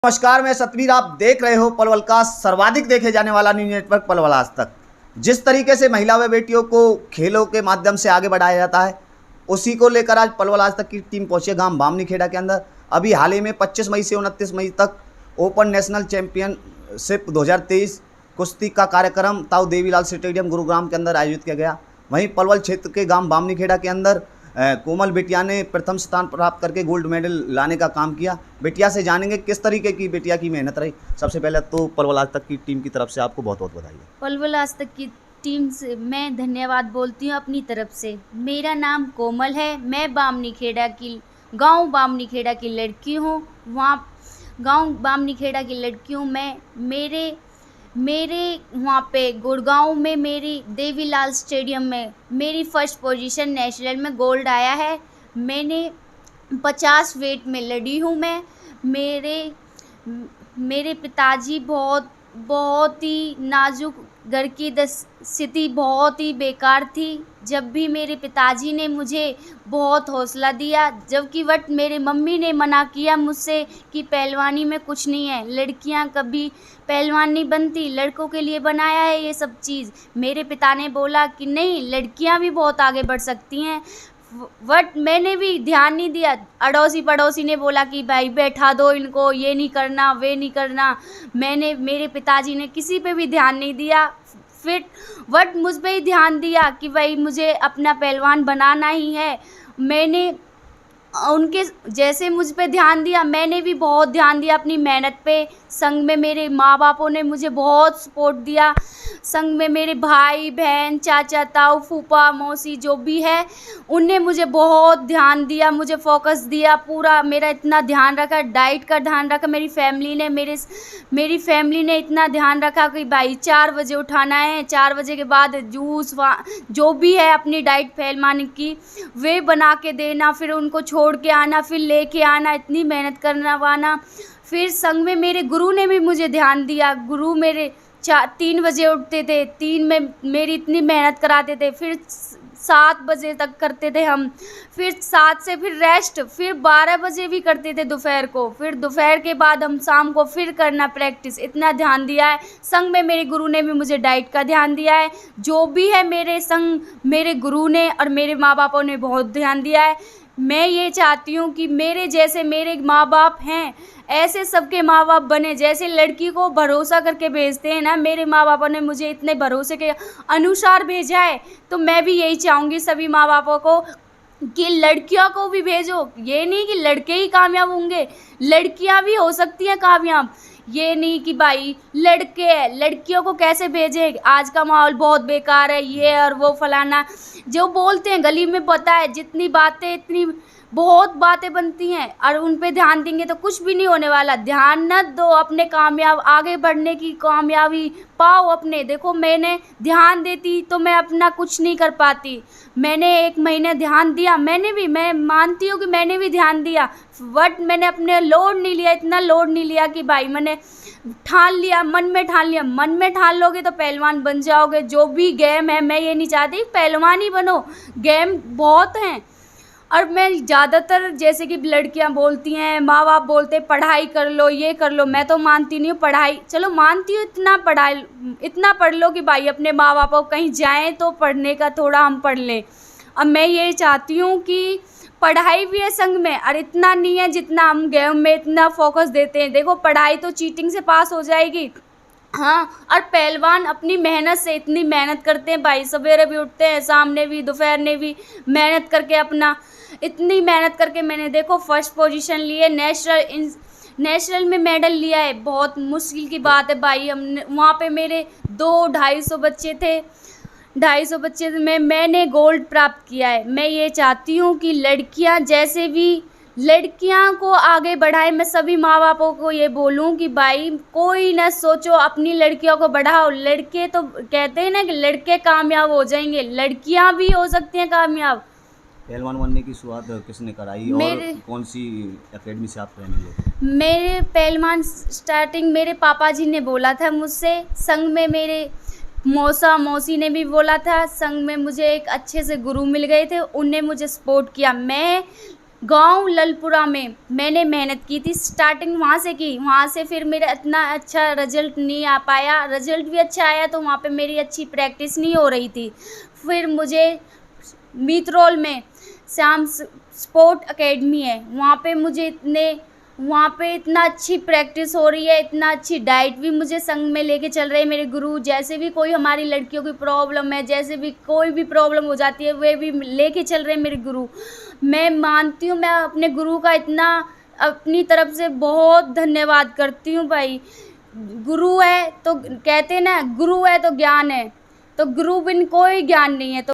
नमस्कार, मैं सतवीर। आप देख रहे हो पलवल का सर्वाधिक देखे जाने वाला न्यूज नेटवर्क पलवल आज तक। जिस तरीके से महिला व बेटियों को खेलों के माध्यम से आगे बढ़ाया जाता है, उसी को लेकर आज पलवल आज तक की टीम पहुंची गांव बामनीखेड़ा के अंदर। अभी हाल ही में 25 मई से 29 मई तक ओपन नेशनल चैंपियनशिप 2023 कुश्ती का कार्यक्रम ताऊ देवीलाल स्टेडियम गुरुग्राम के अंदर आयोजित किया गया। वहीं पलवल क्षेत्र के गांव बामनीखेड़ा के अंदर कोमल बिटिया ने प्रथम स्थान प्राप्त करके गोल्ड मेडल लाने का काम किया। बिटिया से जानेंगे किस तरीके की बिटिया की मेहनत रही। सबसे पहले तो पलवल आज तक की टीम की तरफ से आपको बहुत बहुत बधाई। पलवल आज तक की टीम से मैं धन्यवाद बोलती हूँ अपनी तरफ से। मेरा नाम कोमल है, मैं बामनीखेड़ा की गांव बामनीखेड़ा की लड़की हूँ। वहाँ गांव बामनीखेड़ा की लड़की हूँ मैं। मेरे वहाँ पे गुड़गांव में मेरी देवीलाल स्टेडियम में मेरी फर्स्ट पोजीशन नेशनल में गोल्ड आया है। मैंने 50 वेट में लड़ी हूँ मैं। मेरे पिताजी बहुत ही नाजुक, घर की स्थिति बहुत ही बेकार थी। जब भी मेरे पिताजी ने मुझे बहुत हौसला दिया, जबकि मेरे मम्मी ने मना किया मुझसे कि पहलवानी में कुछ नहीं है, लड़कियां कभी पहलवान नहीं बनती, लड़कों के लिए बनाया है ये सब चीज़। मेरे पिता ने बोला कि नहीं, लड़कियां भी बहुत आगे बढ़ सकती हैं। मैंने भी ध्यान नहीं दिया। अड़ोसी पड़ोसी ने बोला कि भाई बैठा दो इनको, ये नहीं करना वे नहीं करना। मेरे पिताजी ने किसी पे भी ध्यान नहीं दिया। फिर मुझ पे ही ध्यान दिया कि भाई मुझे अपना पहलवान बनाना ही है। मैंने उनके जैसे मुझ पे ध्यान दिया, मैंने भी बहुत ध्यान दिया अपनी मेहनत पे। संग में मेरे माँ बापों ने मुझे बहुत सपोर्ट दिया। संग में मेरे भाई बहन, चाचा ताऊ, फूफा मौसी जो भी है, उनने मुझे बहुत ध्यान दिया, मुझे फोकस दिया। पूरा मेरा इतना ध्यान रखा, डाइट का ध्यान रखा। मेरी फैमिली ने इतना ध्यान रखा कि भाई 4 बजे उठाना है, 4 बजे के बाद जूस जो भी है अपनी डाइट पहलवान की वे बना के देना, फिर उनको छोड़ के आना, फिर लेके आना, इतनी मेहनत करवाना। फिर संग में मेरे गुरु ने भी मुझे ध्यान दिया। गुरु मेरे 3 बजे उठते थे, 3 में मेरी इतनी मेहनत कराते थे। फिर 7 बजे तक करते थे हम, फिर 7 से फिर रेस्ट, फिर 12 बजे भी करते थे दोपहर को। फिर दोपहर के बाद हम शाम को फिर करना प्रैक्टिस। इतना ध्यान दिया है। संग में मेरे गुरु ने भी मुझे डाइट का ध्यान दिया है। जो भी है मेरे संग मेरे गुरु ने और मेरे माँ बापों ने बहुत ध्यान दिया है। मैं ये चाहती हूँ कि मेरे जैसे मेरे माँ बाप हैं, ऐसे सबके माँ बाप बने। जैसे लड़की को भरोसा करके भेजते हैं ना, मेरे माँ बापों ने मुझे इतने भरोसे के अनुसार भेजा है, तो मैं भी यही चाहूँगी सभी माँ बापों को कि लड़कियों को भी भेजो। ये नहीं कि लड़के ही कामयाब होंगे, लड़कियाँ भी हो सकती हैं कामयाब। ये नहीं कि भाई लड़के हैं, लड़कियों को कैसे भेजें, आज का माहौल बहुत बेकार है, ये और वो फलाना जो बोलते हैं गली में। पता है जितनी बातें, इतनी बहुत बातें बनती हैं, और उन पे ध्यान देंगे तो कुछ भी नहीं होने वाला। ध्यान न दो, अपने कामयाब आगे बढ़ने की कामयाबी पाओ अपने। देखो मैंने ध्यान देती तो मैं अपना कुछ नहीं कर पाती। मैंने 1 महीने ध्यान दिया, मैं मानती हूँ कि मैंने भी ध्यान दिया, बट मैंने अपने लोड नहीं लिया, इतना लोड नहीं लिया कि भाई मैंने ठान लिया, मन में ठान लिया। मन में ठान लोगे तो पहलवान बन जाओगे। जो भी गेम है, मैं ये नहीं चाहती पहलवान ही बनो, गेम बहुत हैं। और मैं ज़्यादातर जैसे कि लड़कियां बोलती हैं, माँ बाप बोलते हैं पढ़ाई कर लो, ये कर लो, मैं तो मानती नहीं हूँ। पढ़ाई चलो मानती हूँ, इतना पढ़ लो कि भाई अपने माँ बाप को कहीं जाएं तो पढ़ने का थोड़ा हम पढ़ लें। अब मैं ये चाहती हूँ कि पढ़ाई भी है संग में, और इतना नहीं है जितना हम गेम में इतना फोकस देते हैं। देखो पढ़ाई तो चीटिंग से पास हो जाएगी, हाँ, और पहलवान अपनी मेहनत से इतनी मेहनत करते हैं भाई, सवेरे भी उठते हैं, सामने भी, दोपहर ने भी मेहनत करके अपना इतनी मेहनत करके मैंने देखो फर्स्ट पोजीशन ली है, नेशनल में मेडल लिया है। बहुत मुश्किल की बात है भाई। हमने वहाँ पे मेरे 200-250 बच्चे थे, 250 बच्चे में मैंने गोल्ड प्राप्त किया है। मैं ये चाहती हूँ कि लड़कियाँ जैसे भी लड़कियां को आगे बढ़ाए। मैं सभी माँ बापों को ये बोलूं कि भाई कोई ना सोचो, अपनी लड़कियों को बढ़ाओ। लड़के तो कहते हैं ना कि लड़के कामयाब हो जाएंगे, लड़कियां भी हो सकती हैं कामयाब। पहलवान बनने की शुरुआत किसने कराई और कौन सी एकेडमी से आप ट्रेनिंग लेते? मेरे पहलवान स्टार्टिंग मेरे पापा जी ने बोला था मुझसे, संग में मेरे मौसी ने भी बोला था, संग में मुझे एक अच्छे से गुरु मिल गए थे, उनने मुझे सपोर्ट किया। मैं गांव ललपुरा में मैंने मेहनत की थी, स्टार्टिंग वहाँ से की। वहाँ से फिर मेरा इतना अच्छा रिजल्ट नहीं आ पाया, रिजल्ट भी अच्छा आया तो वहाँ पे मेरी अच्छी प्रैक्टिस नहीं हो रही थी। फिर मुझे मीतरौल में श्याम स्पोर्ट एकेडमी है, वहाँ पे इतना अच्छी प्रैक्टिस हो रही है, इतना अच्छी डाइट भी मुझे संग में लेके चल रहे हैं मेरे गुरु। जैसे भी कोई हमारी लड़कियों की प्रॉब्लम है, जैसे भी कोई भी प्रॉब्लम हो जाती है, वे भी लेके चल रहे हैं मेरे गुरु। मैं मानती हूँ, मैं अपने गुरु का इतना अपनी तरफ से बहुत धन्यवाद करती हूँ भाई। गुरु है तो कहते हैं ना, गुरु है तो ज्ञान है, तो गुरु बिन कोई ज्ञान नहीं है। तो